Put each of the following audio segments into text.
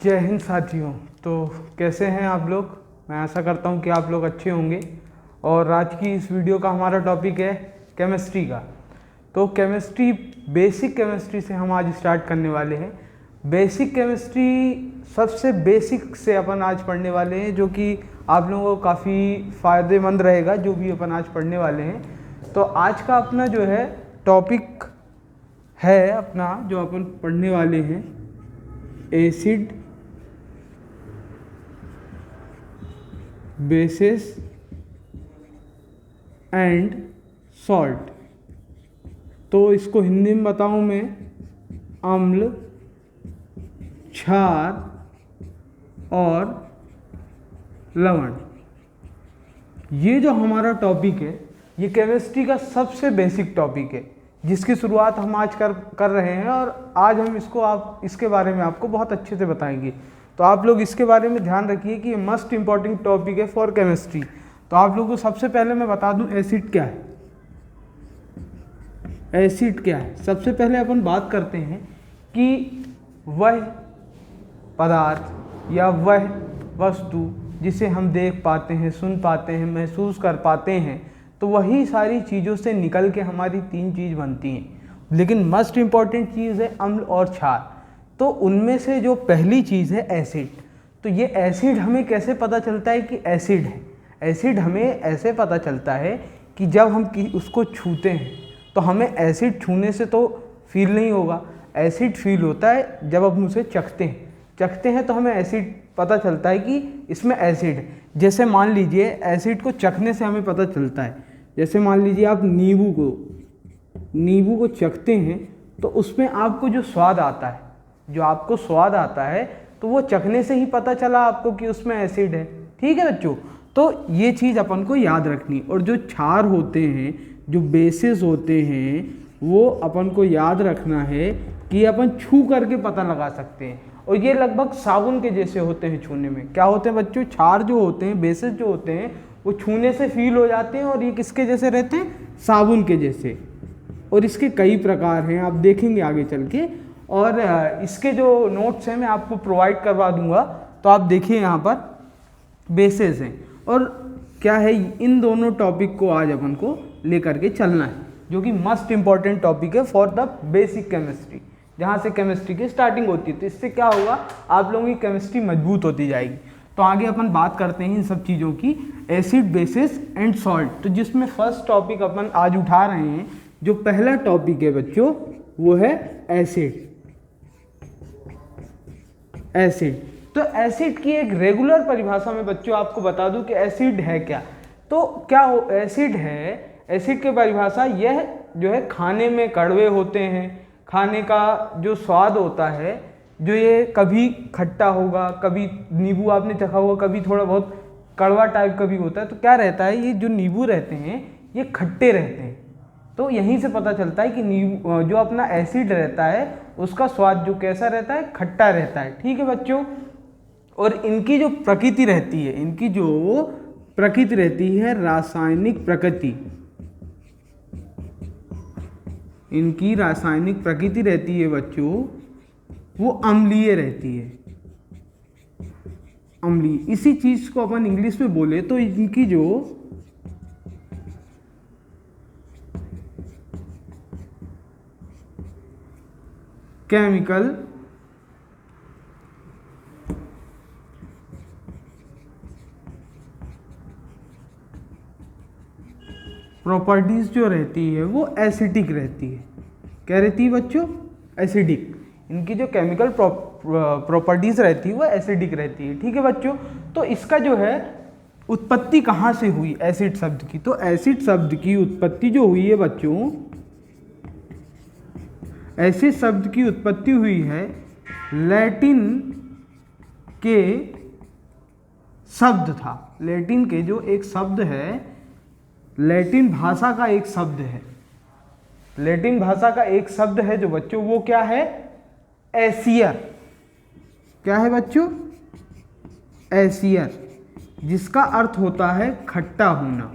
जय हिंद साथियों। तो कैसे हैं आप लोग? मैं आशा करता हूं कि आप लोग अच्छे होंगे। और आज की इस वीडियो का हमारा टॉपिक है केमिस्ट्री का। तो केमिस्ट्री, बेसिक केमिस्ट्री से हम आज स्टार्ट करने वाले हैं। बेसिक केमिस्ट्री सबसे बेसिक से अपन आज पढ़ने वाले हैं, जो कि आप लोगों को काफ़ी फ़ायदेमंद रहेगा जो भी अपन आज पढ़ने वाले हैं। तो आज का अपना जो है टॉपिक है अपना जो अपन पढ़ने वाले हैं, एसिड, बेसिस एंड सॉल्ट। तो इसको हिंदी में बताऊं मैं, अम्ल, क्षार और लवण। ये जो हमारा टॉपिक है ये केमिस्ट्री का सबसे बेसिक टॉपिक है, जिसकी शुरुआत हम आज कर रहे हैं। और आज हम इसके बारे में आपको बहुत अच्छे से बताएंगे। तो आप लोग इसके बारे में ध्यान रखिए कि ये मस्ट इम्पॉर्टेंट टॉपिक है फॉर केमिस्ट्री। तो आप लोगों को सबसे पहले मैं बता दूं एसिड क्या है। एसिड क्या है? सबसे पहले अपन बात करते हैं कि वह पदार्थ या वह वस्तु जिसे हम देख पाते हैं, सुन पाते हैं, महसूस कर पाते हैं, तो वही सारी चीज़ों से निकल के हमारी तीन चीज़ बनती हैं। लेकिन मस्ट इम्पॉर्टेंट चीज़ है अम्ल और क्षार। तो उनमें से जो पहली चीज़ है एसिड। तो ये एसिड हमें कैसे पता चलता है कि एसिड है? एसिड हमें ऐसे पता चलता है कि जब हम उसको छूते हैं तो हमें एसिड छूने से तो फील नहीं होगा। एसिड फील होता है जब हम उसे चखते हैं तो हमें एसिड पता चलता है कि इसमें एसिड है। जैसे मान लीजिए एसिड को चखने से हमें पता चलता है। जैसे मान लीजिए आप नींबू को चखते हैं तो उसमें आपको जो स्वाद आता है, तो वो चखने से ही पता चला आपको कि उसमें एसिड है। ठीक है बच्चों, तो ये चीज़ अपन को याद रखनी। और जो क्षार होते हैं, जो बेसिस होते हैं, वो अपन को याद रखना है कि अपन छू करके पता लगा सकते हैं। और ये लगभग साबुन के जैसे होते हैं छूने में। क्या होते हैं बच्चों? क्षार जो होते हैं, बेसिस जो होते हैं, वो छूने से फील हो जाते हैं। और ये किसके जैसे रहते हैं? साबुन के जैसे। और इसके कई प्रकार हैं, आप देखेंगे आगे चल के। और इसके जो नोट्स हैं मैं आपको प्रोवाइड करवा दूंगा। तो आप देखिए यहाँ पर बेसिस हैं और क्या है, इन दोनों टॉपिक को आज अपन को लेकर के चलना है, जो कि मस्ट इम्पॉर्टेंट टॉपिक है फॉर द बेसिक केमिस्ट्री, जहाँ से केमिस्ट्री की स्टार्टिंग होती है। तो इससे क्या होगा, आप लोगों की केमिस्ट्री मजबूत होती जाएगी। तो आगे अपन बात करते हैं इन सब चीज़ों की, एसिड, बेसिस एंड सॉल्ट। तो जिसमें फर्स्ट टॉपिक अपन आज उठा रहे हैं, जो पहला टॉपिक है बच्चों, वो है एसिड। एसिड, तो एसिड की एक रेगुलर परिभाषा में बच्चों आपको बता दूं कि एसिड है क्या। तो क्या एसिड है? एसिड की परिभाषा यह जो है, खाने में कड़वे होते हैं, खाने का जो स्वाद होता है, जो ये कभी खट्टा होगा, कभी नींबू आपने चखा होगा, कभी थोड़ा बहुत कड़वा टाइप का भी होता है। तो क्या रहता है, ये जो नींबू रहते हैं ये खट्टे रहते हैं। तो यहीं से पता चलता है कि नींबू जो अपना एसिड रहता है उसका स्वाद जो कैसा रहता है, खट्टा रहता है। ठीक है बच्चों, और इनकी जो प्रकृति रहती है, रासायनिक प्रकृति, इनकी रासायनिक प्रकृति रहती है बच्चों, वो अम्लीय रहती है। अम्लीय, इसी चीज को अपन इंग्लिश में बोले तो इनकी जो केमिकल प्रॉपर्टीज जो रहती है वो एसिडिक रहती है। क्या रहती है बच्चों? एसिडिक। इनकी जो केमिकल प्रॉपर्टीज रहती है वो एसिडिक रहती है। ठीक है बच्चों, तो इसका जो है उत्पत्ति कहाँ से हुई एसिड शब्द की? तो एसिड शब्द की उत्पत्ति जो हुई है बच्चों, एसिड शब्द की उत्पत्ति हुई है लैटिन के शब्द था। लैटिन के जो एक शब्द है, लैटिन भाषा का एक शब्द है, लैटिन भाषा का एक शब्द है जो बच्चों, वो क्या है? एसियर। क्या है बच्चों? एसियर, जिसका अर्थ होता है खट्टा होना।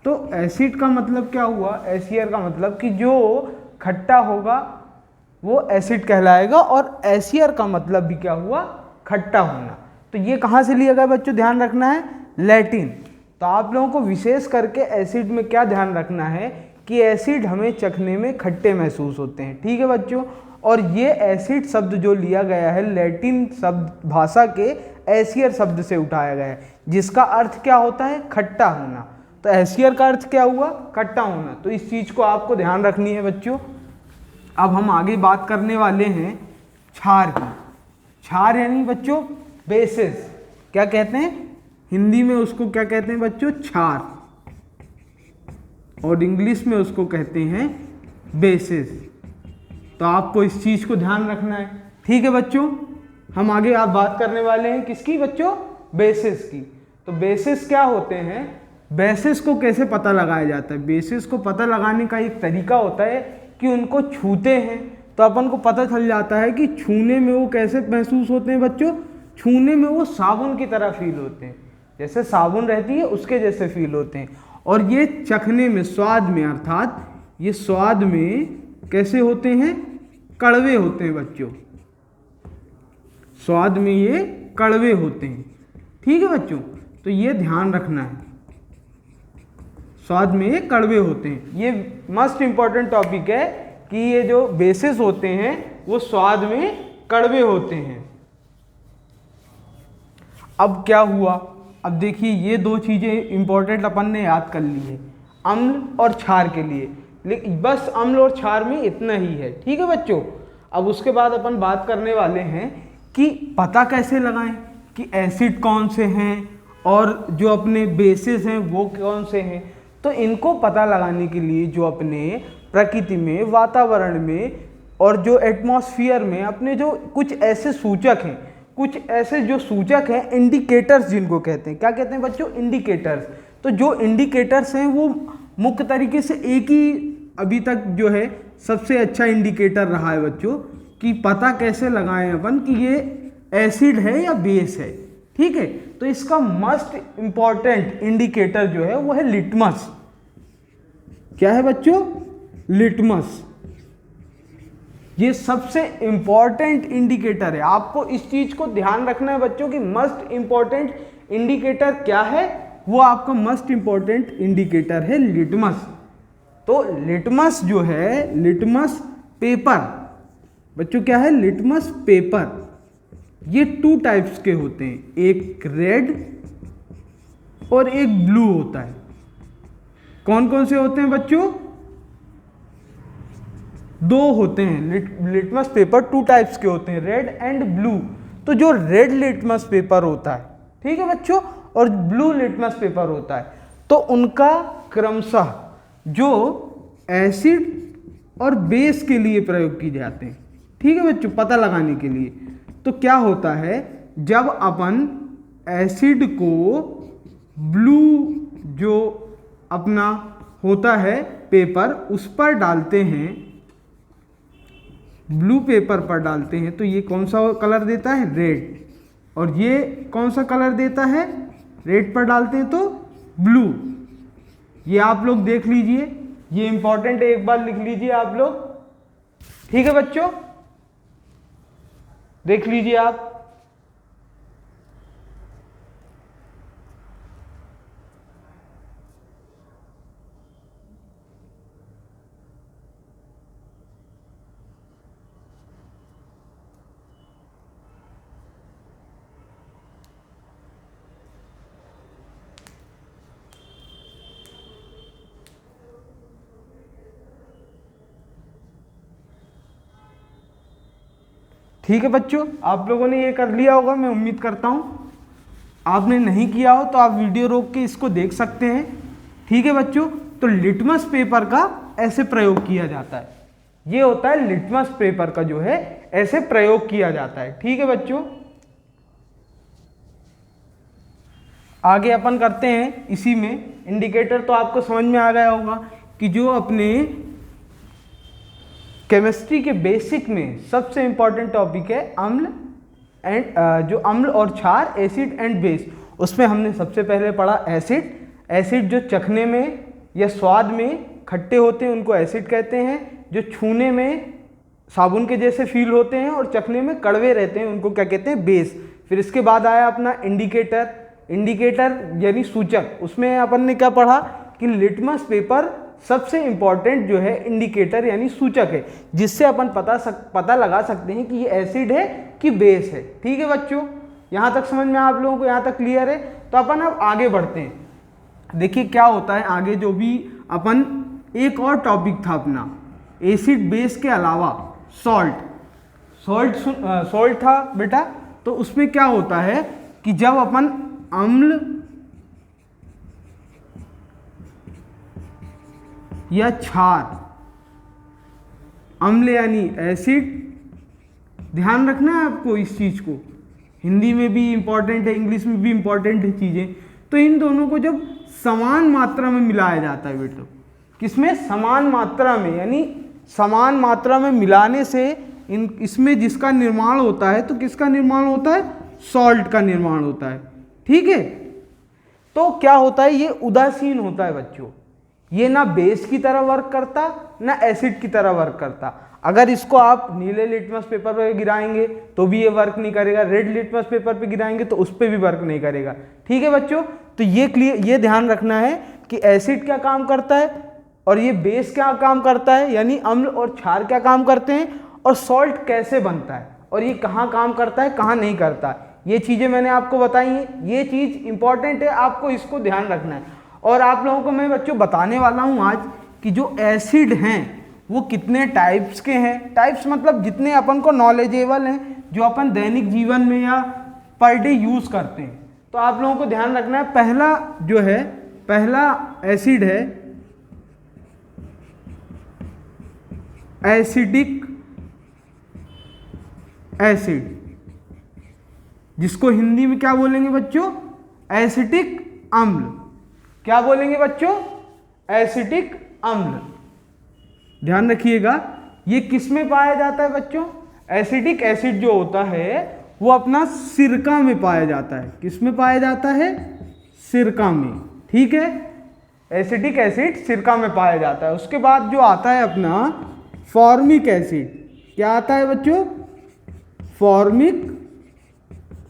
तो एसिड का मतलब क्या हुआ? एसियर का मतलब कि जो खट्टा होगा वो एसिड कहलाएगा, और एसियर का मतलब भी क्या हुआ? खट्टा होना। तो ये कहाँ से लिया गया बच्चों, ध्यान रखना है, लैटिन। तो आप लोगों को विशेष करके एसिड में क्या ध्यान रखना है कि एसिड हमें चखने में खट्टे महसूस होते हैं, ठीक है बच्चों। और ये एसिड शब्द जो लिया गया है लैटिन शब्द भाषा के एसियर शब्द से उठाया गया है, जिसका अर्थ क्या होता है, खट्टा होना। तो एसियर का अर्थ क्या हुआ, खट्टा होना। तो इस चीज़ को आपको ध्यान रखनी है बच्चों। अब हम आगे बात करने वाले हैं क्षार की। क्षार यानी बच्चों बेसिस, क्या कहते हैं हिंदी में उसको, क्या कहते हैं बच्चों, क्षार, और इंग्लिश में उसको कहते हैं बेसिस। तो आपको इस चीज़ को ध्यान रखना है, ठीक है बच्चों। हम आगे आप बात करने वाले हैं किसकी बच्चों, बेसिस की। तो बेसिस क्या होते हैं, बेसिस को कैसे पता लगाया जाता है। बेसिस को पता लगाने का एक तरीका होता है कि उनको छूते हैं तो अपन को पता चल जाता है कि छूने में वो कैसे महसूस होते हैं बच्चों, छूने में वो साबुन की तरह फील होते हैं, जैसे साबुन रहती है उसके जैसे फील होते हैं। और ये चखने में, स्वाद में, अर्थात ये स्वाद में कैसे होते हैं, कड़वे होते हैं बच्चों, स्वाद में ये कड़वे होते हैं, ठीक है बच्चों। तो ये ध्यान रखना है, स्वाद में ये कड़वे होते हैं। ये मस्ट इंपॉर्टेंट टॉपिक है कि ये जो बेसिस होते हैं वो स्वाद में कड़वे होते हैं। अब क्या हुआ, अब देखिए ये दो चीज़ें इंपॉर्टेंट अपन ने याद कर ली है अम्ल और क्षार के लिए, लेकिन बस अम्ल और क्षार में इतना ही है, ठीक है बच्चों। अब उसके बाद अपन बात करने वाले हैं कि पता कैसे लगाएं कि एसिड कौन से हैं और जो अपने बेसिस हैं वो कौन से हैं। तो इनको पता लगाने के लिए जो अपने प्रकृति में, वातावरण में और जो एटमॉस्फेयर में अपने जो कुछ ऐसे सूचक हैं, कुछ ऐसे जो सूचक हैं, इंडिकेटर्स जिनको कहते हैं, क्या कहते हैं बच्चों, इंडिकेटर्स। तो जो इंडिकेटर्स हैं वो मुख्य तरीके से एक ही अभी तक जो है सबसे अच्छा इंडिकेटर रहा है बच्चों कि पता कैसे लगाएं अपन कि ये एसिड है या बेस है, ठीक है। तो इसका मस्ट इंपॉर्टेंट इंडिकेटर जो है वो है लिटमस। क्या है बच्चों, लिटमस। ये सबसे इंपॉर्टेंट इंडिकेटर है, आपको इस चीज को ध्यान रखना है बच्चों कि मस्ट इंपॉर्टेंट इंडिकेटर क्या है, वो आपका मस्ट इंपॉर्टेंट इंडिकेटर है लिटमस। तो लिटमस जो है, लिटमस पेपर बच्चों, क्या है, लिटमस पेपर। ये 2 टाइप्स के होते हैं, एक रेड और एक ब्लू होता है। कौन कौन से होते हैं बच्चों, 2 होते हैं लिटमस पेपर, 2 टाइप्स के होते हैं, रेड एंड ब्लू। तो जो रेड लिटमस पेपर होता है, ठीक है बच्चों, और ब्लू लिटमस पेपर होता है, तो उनका क्रमशः जो एसिड और बेस के लिए प्रयोग किए जाते हैं, ठीक है बच्चों, पता लगाने के लिए। तो क्या होता है, जब अपन एसिड को ब्लू जो अपना होता है पेपर उस पर डालते हैं, ब्लू पेपर पर डालते हैं, तो ये कौन सा कलर देता है, रेड। और ये कौन सा कलर देता है, रेड पर डालते हैं तो ब्लू। ये आप लोग देख लीजिए, ये इंपॉर्टेंट है, एक बार लिख लीजिए आप लोग, ठीक है बच्चों, देख लीजिए आप। ठीक है बच्चों, आप लोगों ने ये कर लिया होगा, मैं उम्मीद करता हूँ। आपने नहीं किया हो तो आप वीडियो रोक के इसको देख सकते हैं, ठीक है बच्चों। तो लिटमस पेपर का ऐसे प्रयोग किया जाता है, ये होता है लिटमस पेपर का जो है ऐसे प्रयोग किया जाता है, ठीक है बच्चों। आगे अपन करते हैं इसी में, इंडिकेटर तो आपको समझ में आ गया होगा कि जो अपने केमिस्ट्री के बेसिक में सबसे इंपॉर्टेंट टॉपिक है अम्ल एंड जो अम्ल और क्षार, एसिड एंड बेस। उसमें हमने सबसे पहले पढ़ा एसिड। एसिड जो चखने में या स्वाद में खट्टे होते हैं उनको एसिड कहते हैं, जो छूने में साबुन के जैसे फील होते हैं और चखने में कड़वे रहते हैं उनको क्या कहते हैं, बेस। फिर इसके बाद आया अपना इंडिकेटर। इंडिकेटर यानी सूचक, उसमें अपन ने क्या पढ़ा कि लिटमस पेपर सबसे इंपॉर्टेंट जो है इंडिकेटर यानी सूचक है, जिससे अपन पता लगा सकते हैं कि ये एसिड है कि बेस है। ठीक है बच्चों, यहाँ तक समझ में आप लोगों को, यहाँ तक क्लियर है। तो अपन अब आगे बढ़ते हैं। देखिए क्या होता है आगे, जो भी अपन एक और टॉपिक था अपना एसिड बेस के अलावा सॉल्ट था बेटा। तो उसमें क्या होता है कि जब अपन अम्ल या क्षार, अम्ल यानी एसिड, ध्यान रखना है आपको इस चीज को, हिंदी में भी इंपॉर्टेंट है, इंग्लिश में भी इंपॉर्टेंट है चीजें। तो इन दोनों को जब समान मात्रा में मिलाया जाता है बेटा, किसमें, समान मात्रा में, यानी समान मात्रा में मिलाने से इसमें जिसका निर्माण होता है, तो किसका निर्माण होता है, सॉल्ट का निर्माण होता है। ठीक है, तो क्या होता है, ये उदासीन होता है बच्चों, ये ना बेस की तरह वर्क करता ना एसिड की तरह वर्क करता। अगर इसको आप नीले लिटमस पेपर पे गिराएंगे तो भी ये वर्क नहीं करेगा, रेड लिटमस पेपर पे गिराएंगे तो उस पर भी वर्क नहीं करेगा। ठीक है बच्चों, तो ये ध्यान रखना है कि एसिड क्या काम करता है और ये बेस क्या काम करता है, यानी अम्ल और क्षार क्या काम करते हैं, और सॉल्ट कैसे बनता है, और ये कहाँ काम करता है कहाँ नहीं करता। ये चीज़ें मैंने आपको बताई हैं, ये चीज़ इंपॉर्टेंट है, आपको इसको ध्यान रखना है। और आप लोगों को मैं बच्चों बताने वाला हूँ आज कि जो एसिड हैं वो कितने टाइप्स के हैं। टाइप्स मतलब जितने अपन को नॉलेजेबल हैं, जो अपन दैनिक जीवन में या पर डे यूज़ करते हैं। तो आप लोगों को ध्यान रखना है, पहला एसिड है एसिडिक एसिड, जिसको हिंदी में क्या बोलेंगे बच्चों, एसिटिक अम्ल। क्या बोलेंगे बच्चों, एसिटिक अम्ल। ध्यान रखिएगा, ये किस में पाया जाता है बच्चों, एसिडिक एसिड जो होता है वो अपना सिरका में पाया जाता है। किस में पाया जाता है, सिरका में। ठीक है, एसिडिक एसिड सिरका में पाया जाता है। उसके बाद जो आता है अपना फॉर्मिक एसिड, क्या आता है बच्चों, फॉर्मिक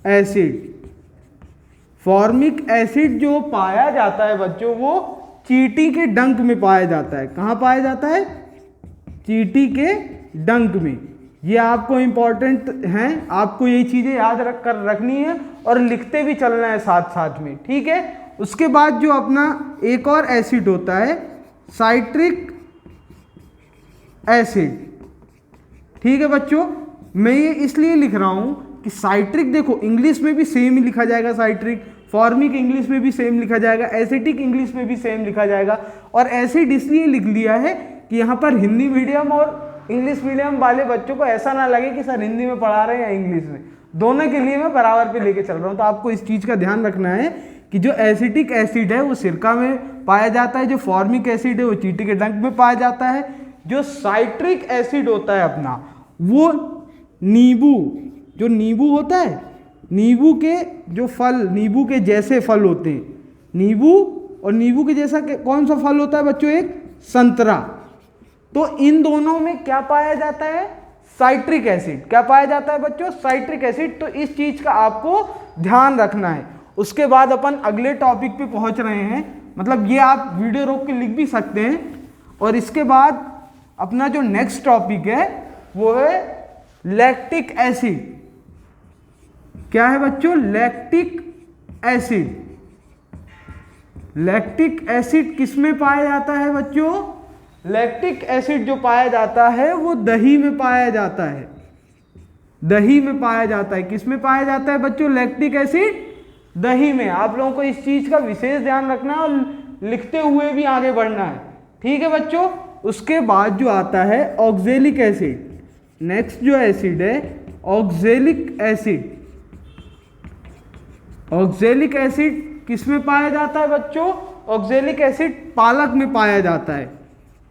एसिड। फॉर्मिक एसिड जो पाया जाता है बच्चों, वो चींटी के डंक में पाया जाता है। कहाँ पाया जाता है, चींटी के डंक में। ये आपको इंपॉर्टेंट हैं, आपको ये चीज़ें याद रखनी है और लिखते भी चलना है साथ साथ में। ठीक है, उसके बाद जो अपना एक और एसिड होता है साइट्रिक एसिड। ठीक है बच्चों, मैं ये इसलिए लिख रहा हूँ कि साइट्रिक, देखो इंग्लिश में भी सेम ही लिखा जाएगा साइट्रिक, फॉर्मिक इंग्लिश में भी सेम लिखा जाएगा, एसिटिक इंग्लिश में भी सेम लिखा जाएगा। और एसिड इसलिए लिख लिया है कि यहाँ पर हिंदी मीडियम और इंग्लिश मीडियम वाले बच्चों को ऐसा ना लगे कि सर हिंदी में पढ़ा रहे हैं या इंग्लिश में, दोनों के लिए मैं बराबर पे लेके चल रहा हूँ। तो आपको इस चीज़ का ध्यान रखना है कि जो एसिटिक एसिड है वो सिरका में पाया जाता है, जो फॉर्मिक एसिड है वो चींटी के डंक में पाया जाता है, जो साइट्रिक एसिड होता है अपना वो नींबू, जो नींबू होता है, नींबू के जो फल, नींबू के जैसे फल होते हैं, नींबू और नींबू के जैसा कौन सा फल होता है बच्चों, एक संतरा। तो इन दोनों में क्या पाया जाता है, साइट्रिक एसिड। क्या पाया जाता है बच्चों, साइट्रिक एसिड। तो इस चीज का आपको ध्यान रखना है। उसके बाद अपन अगले टॉपिक पे पहुंच रहे हैं, मतलब ये आप वीडियो रोक के लिख भी सकते हैं। और इसके बाद अपना जो नेक्स्ट टॉपिक है वो है लैक्टिक एसिड। क्या है बच्चों, लैक्टिक एसिड। लैक्टिक एसिड किस में पाया जाता है बच्चों, लैक्टिक एसिड जो पाया जाता है वो दही में पाया जाता है। दही में पाया जाता है। किस में पाया जाता है बच्चों, लैक्टिक एसिड दही में। आप लोगों को इस चीज का विशेष ध्यान रखना है और लिखते हुए भी आगे बढ़ना है। ठीक है बच्चों, उसके बाद जो आता है ऑक्जेलिक एसिड। नेक्स्ट जो एसिड है ऑक्जेलिक एसिड। ऑक्जेलिक एसिड किस में पाया जाता है बच्चों, ऑक्जेलिक एसिड पालक में पाया जाता है।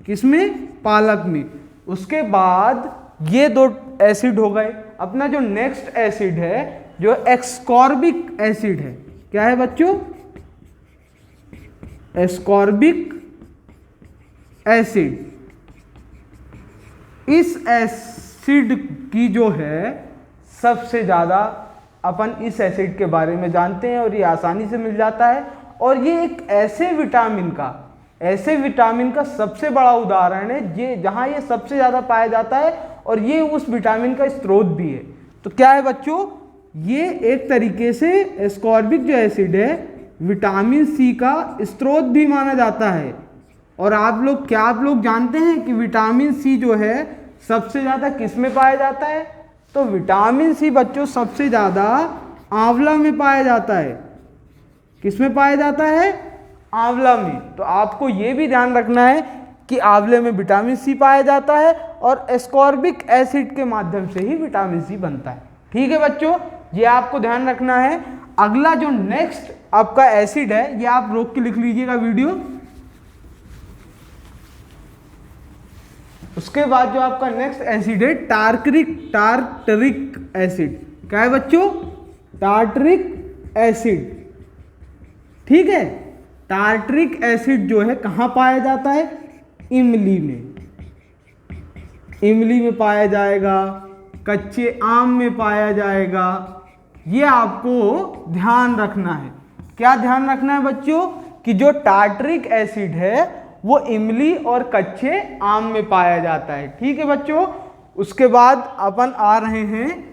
किसमें, पालक में। उसके बाद ये दो एसिड हो गए। अपना जो नेक्स्ट एसिड है जो एस्कॉर्बिक एसिड है। क्या है बच्चों, एस्कॉर्बिक एसिड। इस एसिड की जो है सबसे ज्यादा अपन इस एसिड के बारे में जानते हैं और ये आसानी से मिल जाता है। और ये एक ऐसे विटामिन का सबसे बड़ा उदाहरण है ये जहाँ ये सबसे ज़्यादा पाया जाता है और ये उस विटामिन का स्रोत भी है। तो क्या है बच्चों, ये एक तरीके से एस्कॉर्बिक जो एसिड है विटामिन सी का स्रोत भी माना जाता है। और आप लोग जानते हैं कि विटामिन सी जो है सबसे ज़्यादा किस में पाया जाता है? तो विटामिन सी बच्चों सबसे ज़्यादा आंवला में पाया जाता है। किस में पाया जाता है? आंवला में। तो आपको ये भी ध्यान रखना है कि आंवले में विटामिन सी पाया जाता है और एस्कॉर्बिक एसिड के माध्यम से ही विटामिन सी बनता है। ठीक है बच्चों, ये आपको ध्यान रखना है। अगला जो नेक्स्ट आपका एसिड है, ये आप रोक के लिख लीजिएगा वीडियो। उसके बाद जो आपका नेक्स्ट एसिड है टार्टरिक एसिड। क्या है बच्चों? Tartaric acid. ठीक है, टार्टरिक एसिड जो है कहाँ पाया जाता है? इमली में पाया जाएगा, कच्चे आम में पाया जाएगा। ये आपको ध्यान रखना है। क्या ध्यान रखना है बच्चों? कि जो टार्टरिक एसिड है वो इमली और कच्चे आम में पाया जाता है। ठीक है बच्चों, उसके बाद अपन आ रहे हैं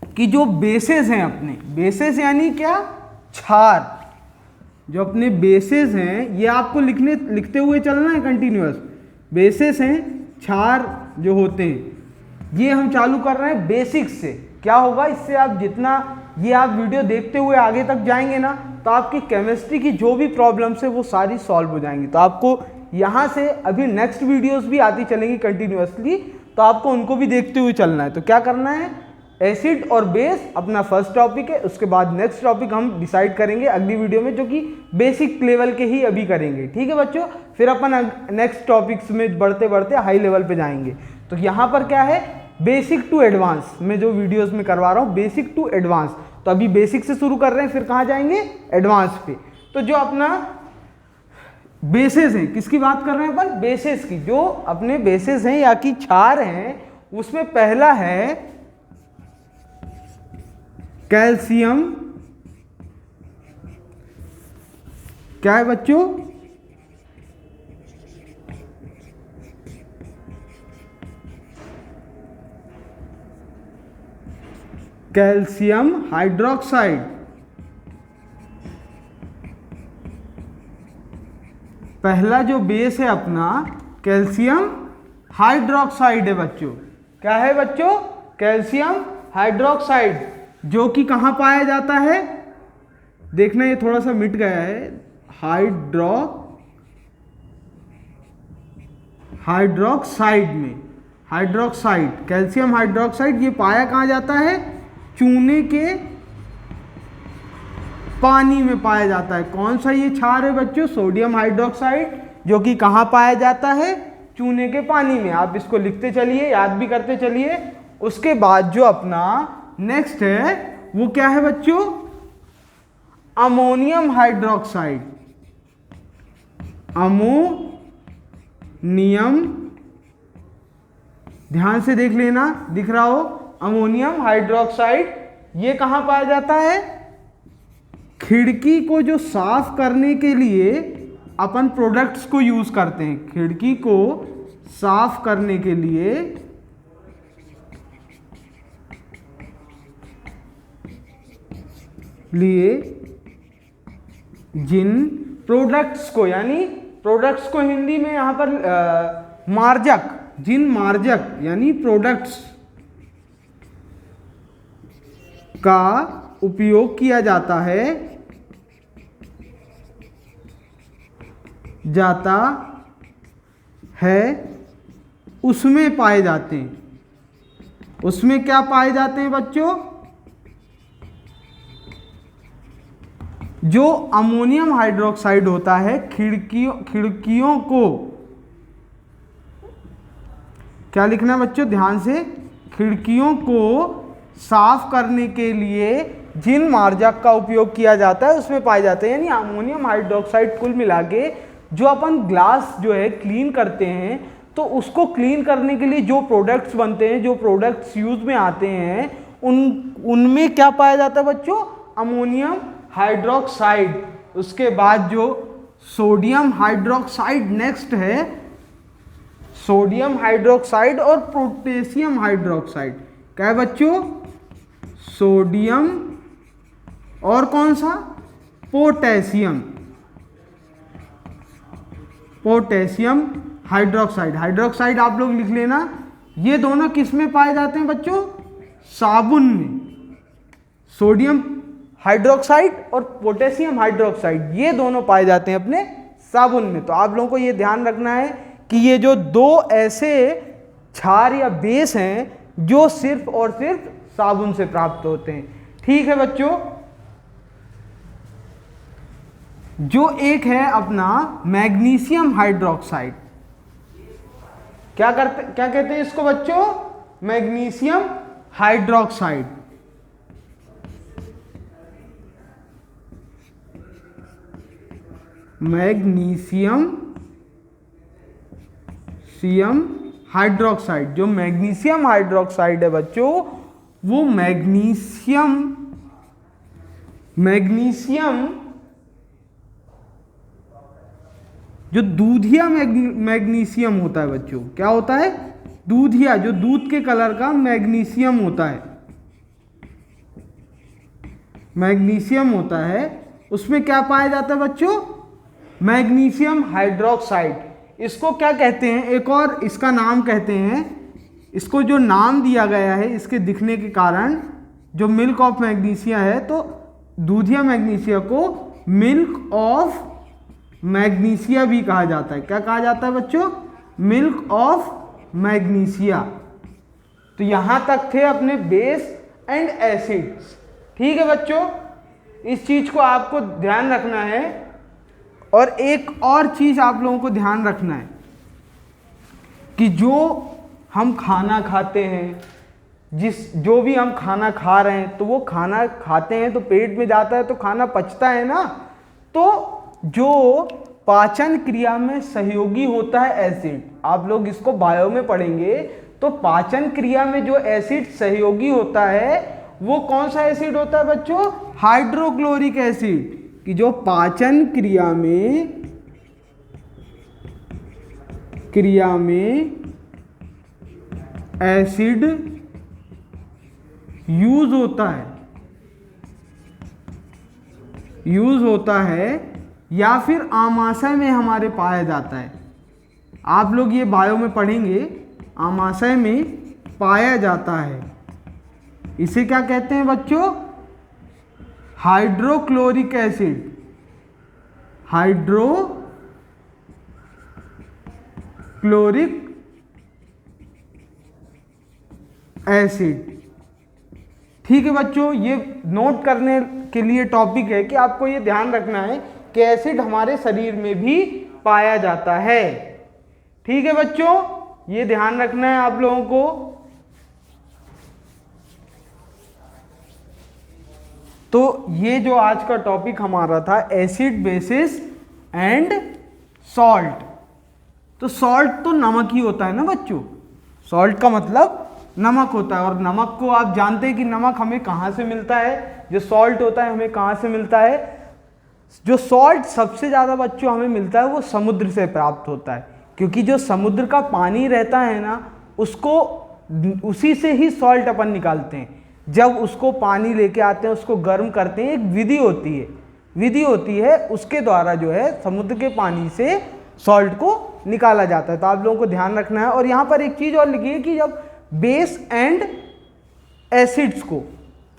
कि जो बेसेस हैं अपने, बेसेस यानी क्या? क्षार। जो अपने बेसेस हैं ये आपको लिखते हुए चलना है कंटिन्यूअस। बेसेस हैं क्षार जो होते हैं, ये हम चालू कर रहे हैं बेसिक्स से। क्या होगा इससे? आप जितना ये आप वीडियो देखते हुए आगे तक जाएंगे ना, तो आपकी केमिस्ट्री की जो भी प्रॉब्लम्स है वो सारी सॉल्व हो जाएंगी। तो आपको यहाँ से अभी नेक्स्ट वीडियोस भी आती चलेंगी कंटिन्यूअसली, तो आपको उनको भी देखते हुए चलना है। तो क्या करना है? एसिड और बेस अपना फर्स्ट टॉपिक है, उसके बाद नेक्स्ट टॉपिक हम डिसाइड करेंगे अगली वीडियो में, जो कि बेसिक लेवल के ही अभी करेंगे। ठीक है बच्चों, फिर अपन नेक्स्ट टॉपिक्स में बढ़ते बढ़ते हाई लेवल पे जाएंगे। तो यहाँ पर क्या है? बेसिक टू एडवांस में जो वीडियोस में करवा रहा हूँ, बेसिक टू एडवांस। तो अभी बेसिक से शुरू कर रहे हैं, फिर कहाँ जाएंगे? एडवांस पे। तो जो अपना बेसिस हैं, किसकी बात कर रहे हैं अपन? बेसिस की। जो अपने बेसिस हैं या कि क्षार हैं, उसमें पहला है कैल्शियम। क्या है बच्चों? Calcium hydroxide. पहला जो बेस है अपना कैल्शियम हाइड्रोक्साइड है बच्चों। क्या है बच्चों? कैल्शियम हाइड्रोक्साइड, जो कि कहाँ पाया जाता है? देखना ये थोड़ा सा मिट गया है। हाइड्रोक्साइड में, हाइड्रोक्साइड, कैल्शियम हाइड्रोक्साइड, ये पाया कहाँ जाता है? चूने के पानी में पाया जाता है। कौन सा ये क्षार है बच्चों? सोडियम हाइड्रोक्साइड, जो कि कहाँ पाया जाता है? चूने के पानी में। आप इसको लिखते चलिए, याद भी करते चलिए। उसके बाद जो अपना नेक्स्ट है वो क्या है बच्चों? Ammonium hydroxide. अमोनियम, ध्यान से देख लेना, दिख रहा हो? अमोनियम हाइड्रोक्साइड, ये कहाँ पाया जाता है? खिड़की को जो साफ करने के लिए अपन प्रोडक्ट्स को यूज करते हैं, खिड़की को साफ करने के लिए जिन प्रोडक्ट्स को, यानी प्रोडक्ट्स को हिंदी में यहां पर मार्जक, जिन मार्जक यानी प्रोडक्ट्स का उपयोग किया जाता है उसमें पाए जाते हैं। उसमें क्या पाए जाते हैं बच्चों? जो अमोनियम हाइड्रोक्साइड होता है, खिड़कियों को क्या लिखना है बच्चों? ध्यान से, खिड़कियों को साफ करने के लिए जिन मार्जक का उपयोग किया जाता है उसमें पाए जाते हैं। यानी अमोनियम हाइड्रोक्साइड कुल मिला के जो अपन ग्लास जो है क्लीन करते हैं, तो उसको क्लीन करने के लिए जो प्रोडक्ट्स बनते हैं, जो प्रोडक्ट्स यूज में आते हैं, उनमें क्या पाया जाता है बच्चों, अमोनियम हाइड्रोक्साइड। उसके बाद जो सोडियम हाइड्रोक्साइड नेक्स्ट है, सोडियम हाइड्रोक्साइड और पोटेशियम हाइड्रोक्साइड। क्या है बच्चों, सोडियम और कौन सा, पोटेशियम, पोटेशियम हाइड्रोक्साइड। हाइड्रोक्साइड आप लोग लिख लेना। ये दोनों किस में पाए जाते हैं बच्चों, साबुन में। सोडियम हाइड्रोक्साइड और पोटेशियम हाइड्रोक्साइड ये दोनों पाए जाते हैं अपने साबुन में। तो आप लोगों को ये ध्यान रखना है कि ये जो दो ऐसे क्षार या बेस हैं जो सिर्फ और सिर्फ साबुन से प्राप्त होते हैं। ठीक है बच्चों, जो एक है अपना मैग्नीशियम हाइड्रोक्साइड, क्या कहते हैं इसको बच्चों, मैग्नीशियम हाइड्रोक्साइड। मैग्नीशियम हाइड्रोक्साइड, जो मैग्नीशियम हाइड्रोक्साइड है बच्चों, वो मैग्नीशियम जो दूधिया मैग्नीशियम होता है बच्चों, क्या होता है, दूधिया, जो दूध के कलर का मैग्नीशियम होता है, मैग्नीशियम होता है, उसमें क्या पाया जाता है बच्चों, मैग्नीशियम हाइड्रोक्साइड। इसको क्या कहते हैं, एक और इसका नाम कहते हैं, इसको जो नाम दिया गया है इसके दिखने के कारण, जो मिल्क ऑफ मैग्नीशिया है, तो दूधिया मैग्नीशिया को मिल्क ऑफ मैग्नीशिया भी कहा जाता है। क्या कहा जाता है बच्चों, मिल्क ऑफ मैग्नीशिया। तो यहां तक थे अपने बेस एंड एसिड्स। ठीक है बच्चों, इस चीज को आपको ध्यान रखना है। और एक और चीज आप लोगों को ध्यान रखना है कि जो हम खाना खाते हैं, जो भी हम खाना खा रहे हैं, तो वो खाना खाते हैं तो पेट में जाता है तो खाना पचता है ना। तो जो पाचन क्रिया में सहयोगी होता है एसिड, आप लोग इसको बायो में पढ़ेंगे, तो पाचन क्रिया में जो एसिड सहयोगी होता है वो कौन सा एसिड होता है बच्चों, हाइड्रोक्लोरिक एसिड। कि जो पाचन क्रिया में एसिड यूज होता है या फिर आमाशय में हमारे पाया जाता है। आप लोग ये बायो में पढ़ेंगे, आमाशय में पाया जाता है, इसे क्या कहते हैं बच्चों, हाइड्रोक्लोरिक एसिड। Hydrochloric acid. ठीक है बच्चों, ये नोट करने के लिए टॉपिक है कि आपको ये ध्यान रखना है कि एसिड हमारे शरीर में भी पाया जाता है। ठीक है बच्चों, ये ध्यान रखना है आप लोगों को। तो ये जो आज का टॉपिक हमारा था, एसिड, बेसिस एंड सॉल्ट। तो सॉल्ट तो नमक ही होता है ना बच्चों, सॉल्ट का मतलब नमक होता है। और नमक को आप जानते हैं कि नमक हमें कहाँ से मिलता है, जो सॉल्ट होता है हमें कहाँ से मिलता है। जो सॉल्ट सबसे ज़्यादा बच्चों हमें मिलता है वो समुद्र से प्राप्त होता है, क्योंकि जो समुद्र का पानी रहता है ना, उसको उसी से ही सॉल्ट अपन निकालते हैं। जब उसको पानी लेके आते हैं, उसको गर्म करते हैं, एक विधि होती है, उसके द्वारा जो है समुद्र के पानी से सॉल्ट को निकाला जाता है। तो आप लोगों को ध्यान रखना है। और यहाँ पर एक चीज़ और लिखी है कि जब बेस एंड एसिड्स को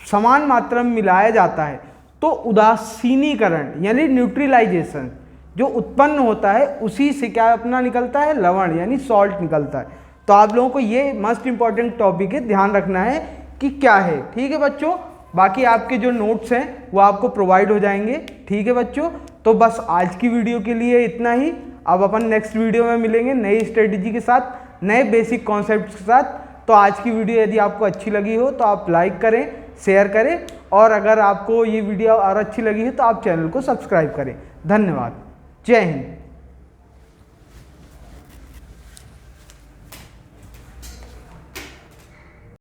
समान मात्रा में मिलाया जाता है तो उदासीनीकरण यानी न्यूट्रलाइजेशन जो उत्पन्न होता है, उसी से क्या अपना निकलता है, लवण यानी सॉल्ट निकलता है। तो आप लोगों को ये मोस्ट इंपॉर्टेंट टॉपिक है, ध्यान रखना है कि क्या है। ठीक है बच्चों, बाकी आपके जो नोट्स हैं वो आपको प्रोवाइड हो जाएंगे। ठीक है बच्चों, तो बस आज की वीडियो के लिए इतना ही। अब अपन नेक्स्ट वीडियो में मिलेंगे नई स्ट्रेटेजी के साथ, नए बेसिक कॉन्सेप्ट्स के साथ। तो आज की वीडियो यदि आपको अच्छी लगी हो तो आप लाइक करें, शेयर करें, और अगर आपको ये वीडियो और अच्छी लगी हो तो आप चैनल को सब्सक्राइब करें। धन्यवाद। जय हिंद।